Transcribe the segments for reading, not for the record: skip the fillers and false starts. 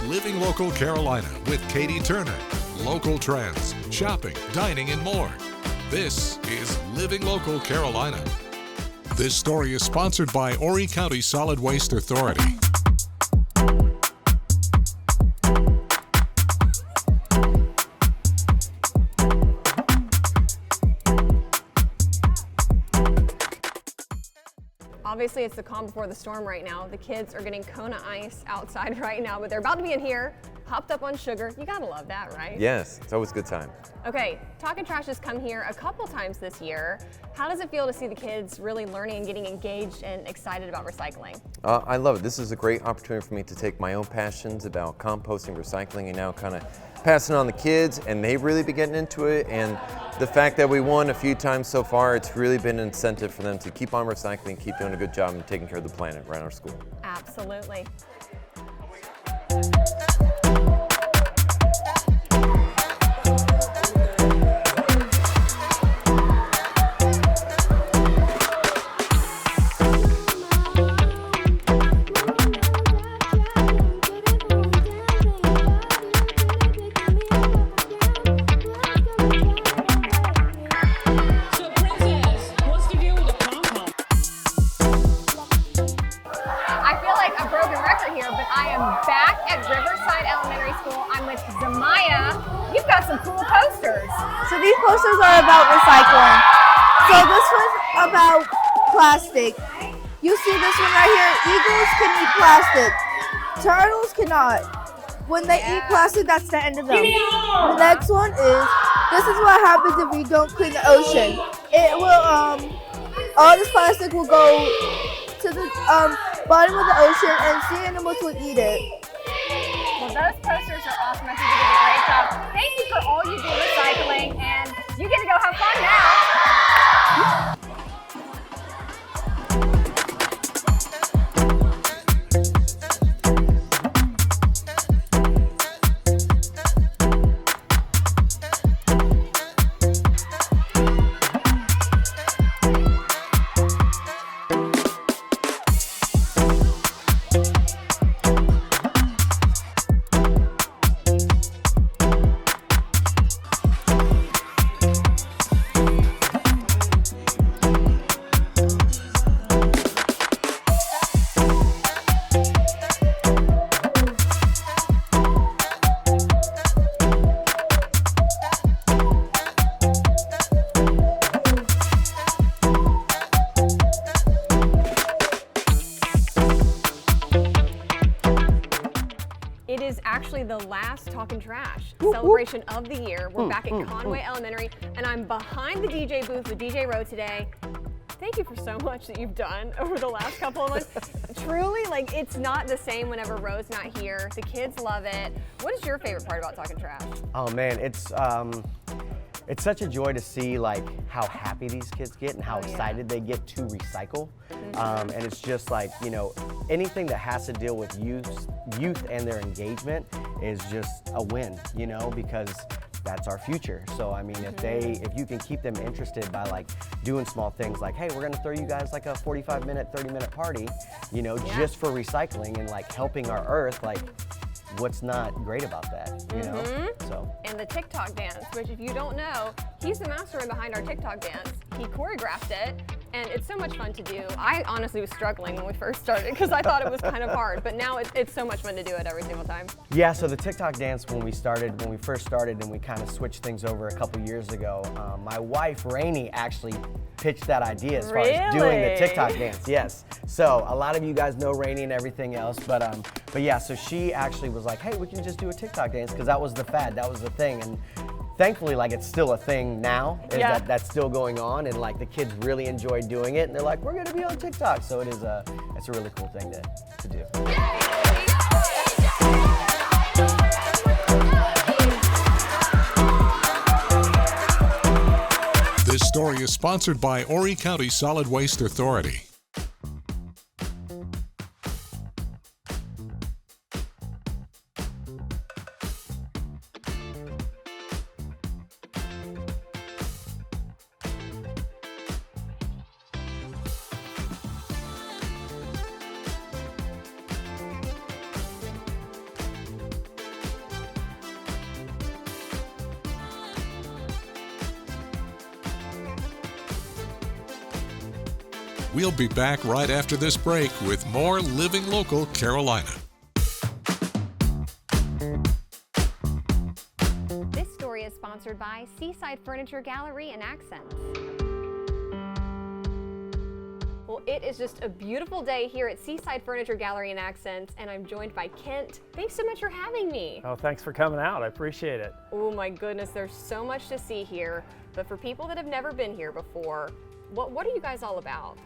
Living Local Carolina with Katie Turner. Local trends, shopping, dining, and more. This is Living Local Carolina. This story is sponsored by Horry County Solid Waste Authority. Obviously, it's the calm before the storm right now. The kids are getting Kona ice outside right now, but they're about to be in here, hopped up on sugar. You gotta love that, right? Yes, it's always a good time. Okay, Talkin' Trash has come here a couple times this year. How does it feel to see the kids really learning and getting engaged and excited about recycling? I love it. This is a great opportunity for me to take my own passions about composting, recycling, and now kind of passing on the kids, and they've really been getting into it. And the fact that we won a few times so far, it's really been an incentive for them to keep on recycling, keep doing a good job and taking care of the planet right in our school. Absolutely. So these posters are about recycling. So this one's about plastic. You see this one right here, eagles can eat plastic. Turtles cannot. When they eat plastic, that's the end of them. The next one is, this is what happens if we don't clean the ocean. It will, all this plastic will go to the bottom of the ocean and sea animals will eat it. Well, those posters are awesome. I think you did a great job. Thank you for all you do recycling, and you get to go have fun now. It is actually the last Talkin' Trash celebration of the year. We're back at Conway Elementary, and I'm behind the DJ booth with DJ Rowe today. Thank you for so much that you've done over the last couple of months. Truly, like, it's not the same whenever Rowe's not here. The kids love it. What is your favorite part about Talkin' Trash? Oh man, it's such a joy to see like how happy these kids get and how excited they get to recycle. And it's just like, you know, anything that has to deal with youth and their engagement is just a win, you know, because that's our future. So I mean, if you can keep them interested by like doing small things like, hey, we're gonna throw you guys like a 45-minute, 30-minute party, you know, just for recycling and like helping our earth, like what's not great about that, you know? So. And the TikTok dance, which if you don't know, he's the mastermind behind our TikTok dance. He choreographed it, and it's so much fun to do. I honestly was struggling when we first started because I thought it was kind of hard, but now it's so much fun to do it every single time. Yeah, so the TikTok dance, when we first started and we kind of switched things over a couple years ago, my wife, Rainey, actually pitched that idea as far as doing the TikTok dance, yes. So a lot of you guys know Rainey and everything else, but yeah, so she actually was like, hey, we can just do a TikTok dance because that was the fad, that was the thing. And thankfully, like, it's still a thing now, that's still going on, and like the kids really enjoy doing it, and they're like, we're gonna be on TikTok. So it's a really cool thing to do. This story is sponsored by Horry County Solid Waste Authority. We'll be back right after this break with more Living Local Carolina. This story is sponsored by Seaside Furniture Gallery and Accents. Well, it is just a beautiful day here at Seaside Furniture Gallery and Accents, and I'm joined by Kent. Thanks so much for having me. Oh, thanks for coming out. I appreciate it. Oh my goodness, there's so much to see here. But for people that have never been here before, what are you guys all about?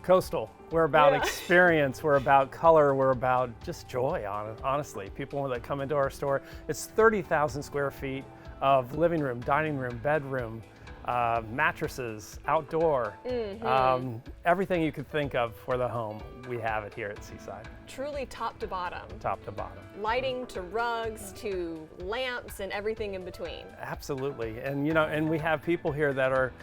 Coastal. We're about experience. We're about color. We're about just joy, honestly. People that come into our store, it's 30,000 square feet of living room, dining room, bedroom, mattresses, outdoor, everything you could think of for the home, we have it here at Seaside. Truly top to bottom. Top to bottom. Lighting to rugs to lamps and everything in between. Absolutely. And and we have people here that are,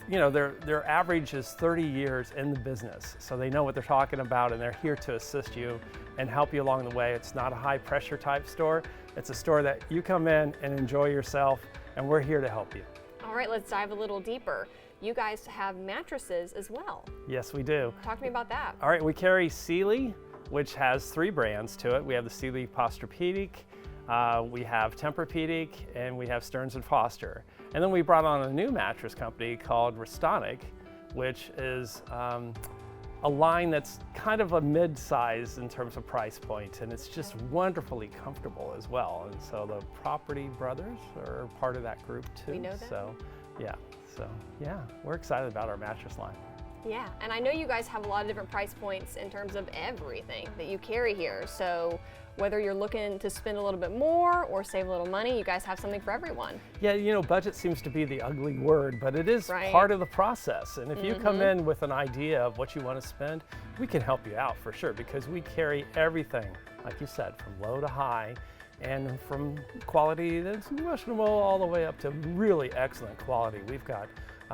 their average is 30 years in the business. So they know what they're talking about, and they're here to assist you and help you along the way. It's not a high pressure type store. It's a store that you come in and enjoy yourself, and we're here to help you. All right, let's dive a little deeper. You guys have mattresses as well. Yes, we do. Talk to me about that. All right, we carry Sealy, which has 3 brands to it. We have the Sealy Posturepedic, we have Tempur-Pedic, and we have Stearns & Foster. And then we brought on a new mattress company called Restonic, which is a line that's kind of a mid-size in terms of price point, and it's just wonderfully comfortable as well. And so the Property Brothers are part of that group too. We know that. So yeah, we're excited about our mattress line. Yeah, and I know you guys have a lot of different price points in terms of everything that you carry here. So whether you're looking to spend a little bit more or save a little money, you guys have something for everyone. Yeah, budget seems to be the ugly word, but it is Right. part of the process. And if you come in with an idea of what you want to spend, we can help you out for sure, because we carry everything, like you said, from low to high, and from quality that's questionable all the way up to really excellent quality. We've got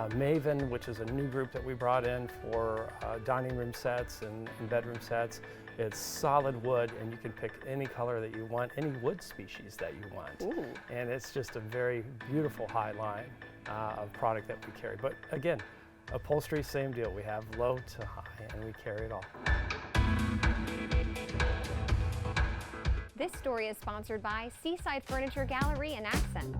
Maven, which is a new group that we brought in for dining room sets and bedroom sets. It's solid wood, and you can pick any color that you want, any wood species that you want. Ooh. And it's just a very beautiful high line of product that we carry. But again, upholstery, same deal. We have low to high, and we carry it all. This story is sponsored by Seaside Furniture Gallery and Accents.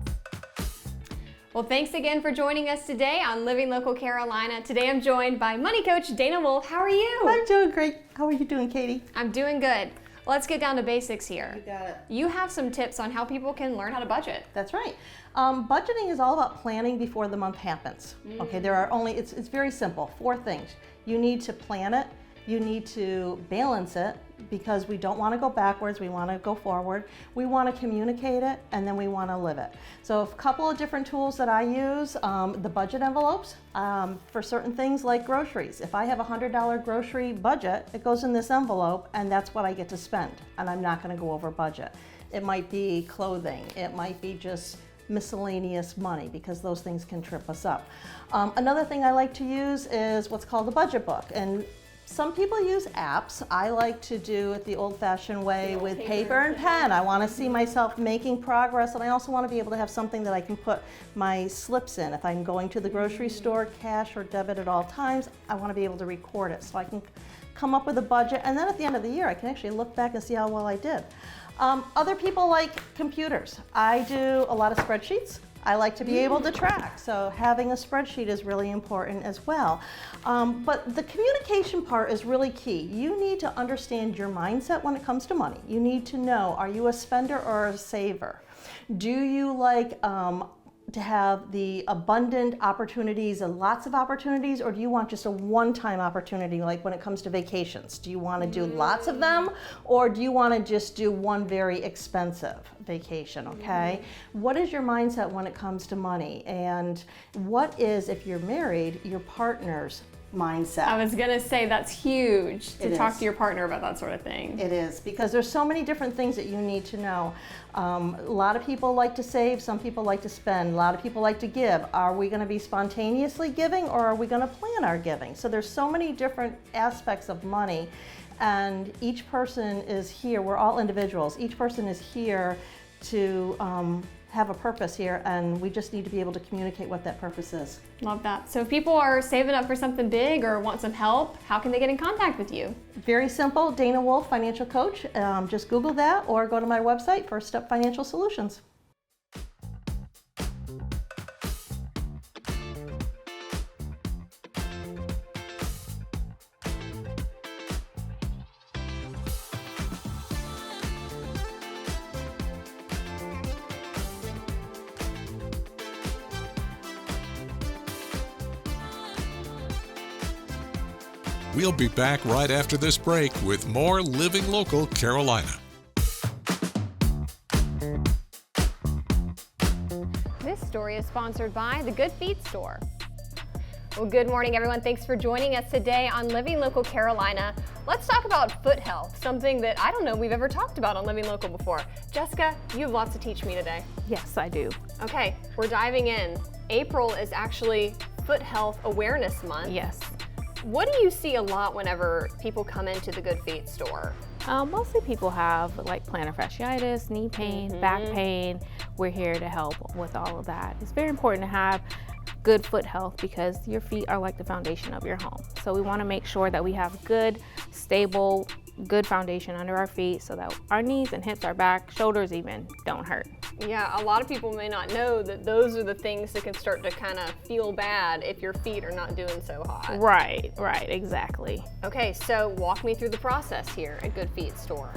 Well, thanks again for joining us today on Living Local Carolina. Today I'm joined by Money Coach Dana Wolf. How are you? I'm doing great. How are you doing, Katie? I'm doing good. Let's get down to basics here. You got it. You have some tips on how people can learn how to budget. That's right. Budgeting is all about planning before the month happens. Okay, there are only, it's very simple, 4 things. You need to plan it, you need to balance it, because we don't want to go backwards, we want to go forward. We want to communicate it, and then we want to live it. So a couple of different tools that I use, the budget envelopes for certain things like groceries. If I have a $100 grocery budget, it goes in this envelope, and that's what I get to spend, and I'm not going to go over budget. It might be clothing, it might be just miscellaneous money, because those things can trip us up. Another thing I like to use is what's called the budget book, and some people use apps. I like to do it the old-fashioned way with paper and pen. I want to see myself making progress, and I also want to be able to have something that I can put my slips in. If I'm going to the grocery store, cash or debit at all times, I want to be able to record it so I can come up with a budget, and then at the end of the year I can actually look back and see how well I did. Other people like computers. I do a lot of spreadsheets. I like to be able to track, so having a spreadsheet is really important as well. But the communication part is really key. You need to understand your mindset when it comes to money. You need to know, are you a spender or a saver? Do you like to have the abundant opportunities and lots of opportunities, or do you want just a one-time opportunity, like when it comes to vacations? Do you want to do lots of them, or do you want to just do one very expensive vacation, okay? What is your mindset when it comes to money? And what is, if you're married, your partner's mindset? I was gonna say that's huge to It talk is. to your partner about that sort of thing. It is, because there's so many different things that you need to know. A lot of people like to save, some people like to spend, a lot of people like to give. Are we going to be spontaneously giving, or are we going to plan our giving? So there's so many different aspects of money, and each person is here, we're all individuals, each person is here to have a purpose here, and we just need to be able to communicate what that purpose is. Love that. So if people are saving up for something big or want some help, how can they get in contact with you? Very simple, Dana Wolf, financial coach. Just Google that or go to my website, First Step Financial Solutions. We'll be back right after this break with more Living Local Carolina. This story is sponsored by the Good Feet Store. Well, good morning, everyone. Thanks for joining us today on Living Local Carolina. Let's talk about foot health, something that I don't know we've ever talked about on Living Local before. Jessica, you have lots to teach me today. Yes, I do. Okay, we're diving in. April is actually Foot Health Awareness Month. Yes. What do you see a lot whenever people come into the Good Feet Store? Mostly people have like plantar fasciitis, knee pain, back pain. We're here to help with all of that. It's very important to have good foot health because your feet are like the foundation of your home. So we want to make sure that we have good, stable, good foundation under our feet so that our knees and hips, our back, shoulders even don't hurt. Yeah, a lot of people may not know that those are the things that can start to kind of feel bad if your feet are not doing so hot. Right, exactly. Okay, so walk me through the process here at Good Feet Store.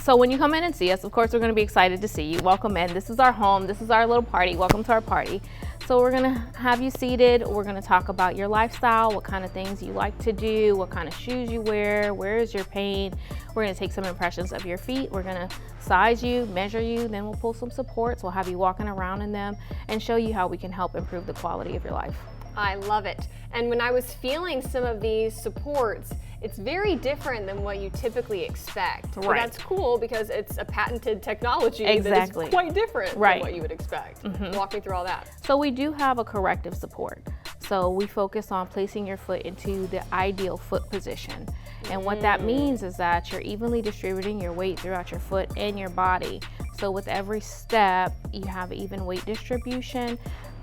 So when you come in and see us, of course, we're going to be excited to see you. Welcome in. This is our home. This is our little party. Welcome to our party. So we're going to have you seated. We're going to talk about your lifestyle, what kind of things you like to do, what kind of shoes you wear, where is your pain. We're going to take some impressions of your feet. We're going to size you, measure you, then we'll pull some supports. We'll have you walking around in them and show you how we can help improve the quality of your life. I love it. And when I was feeling some of these supports, it's very different than what you typically expect. Right. But that's cool because it's a patented technology Exactly. that is quite different Right. than what you would expect. Walk me through all that. So we do have a corrective support. So we focus on placing your foot into the ideal foot position. And what that means is that you're evenly distributing your weight throughout your foot and your body. So with every step, you have even weight distribution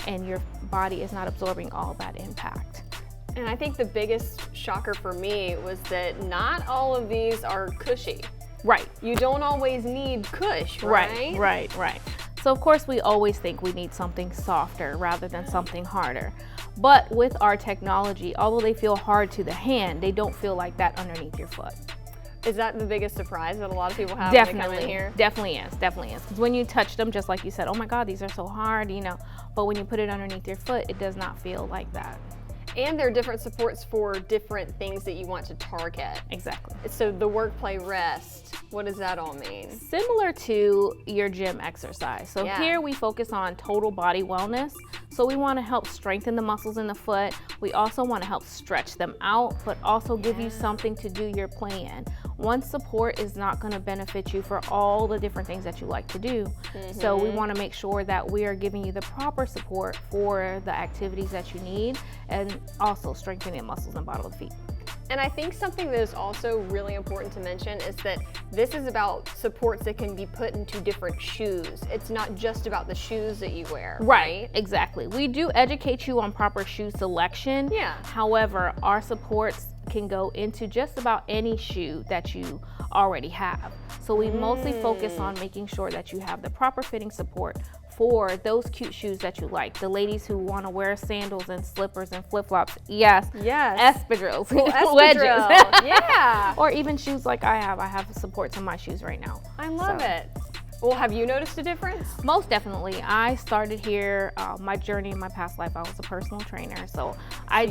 and your body is not absorbing all that impact. And I think the biggest shocker for me was that not all of these are cushy. Right. You don't always need cush, right? Right. So of course we always think we need something softer rather than something harder. But with our technology, although they feel hard to the hand, they don't feel like that underneath your foot. Is that the biggest surprise that a lot of people have when they come in here? Definitely is. Because when you touch them, just like you said, oh my God, these are so hard, you know. But when you put it underneath your foot, it does not feel like that. And there are different supports for different things that you want to target. Exactly. So the work, play, rest, what does that all mean? Similar to your gym exercise. So here we focus on total body wellness. So we want to help strengthen the muscles in the foot. We also want to help stretch them out, but also give you something to do your play in. One support is not going to benefit you for all the different things that you like to do. So we want to make sure that we are giving you the proper support for the activities that you need and also strengthening muscles in the bottom of the feet. And I think something that is also really important to mention is that this is about supports that can be put into different shoes. It's not just about the shoes that you wear, right? Exactly. We do educate you on proper shoe selection. Yeah. However, our supports can go into just about any shoe that you already have. So we mostly focus on making sure that you have the proper fitting support for those cute shoes that you like. The ladies who want to wear sandals and slippers and flip-flops, yes. Espadrilles, wedges. Yeah. Or even shoes like I have supports in my shoes right now. I love it. Well, have you noticed a difference? Most definitely. I started here, my journey in my past life, I was a personal trainer. So I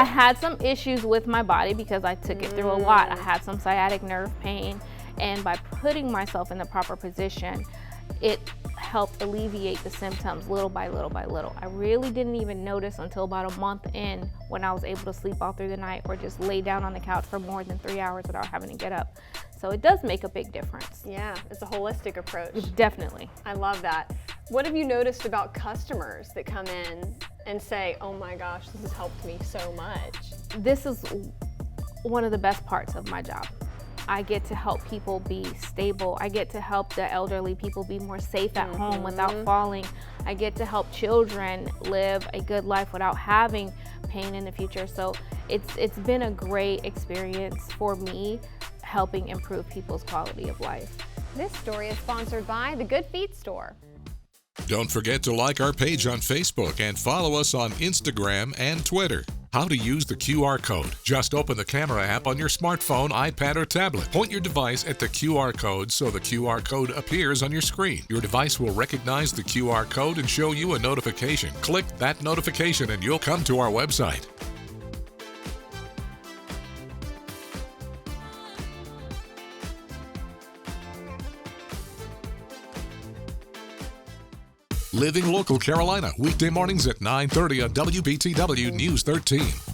had some issues with my body because I took it through a lot. I had some sciatic nerve pain, and by putting myself in the proper position, it helped alleviate the symptoms little by little by little. I really didn't even notice until about a month in when I was able to sleep all through the night or just lay down on the couch for more than 3 hours without having to get up. So it does make a big difference. Yeah, it's a holistic approach. Definitely. I love that. What have you noticed about customers that come in and say, oh my gosh, this has helped me so much? This is one of the best parts of my job. I get to help people be stable. I get to help the elderly people be more safe at home without falling. I get to help children live a good life without having pain in the future. So it's been a great experience for me, helping improve people's quality of life. This story is sponsored by the Good Feet Store. Don't forget to like our page on Facebook and follow us on Instagram and Twitter. How to use the QR code. Just open the camera app on your smartphone, iPad, or tablet. Point your device at the QR code so the QR code appears on your screen. Your device will recognize the QR code and show you a notification. Click that notification and you'll come to our website. Living Local Carolina, weekday mornings at 9:30 on WBTW News 13.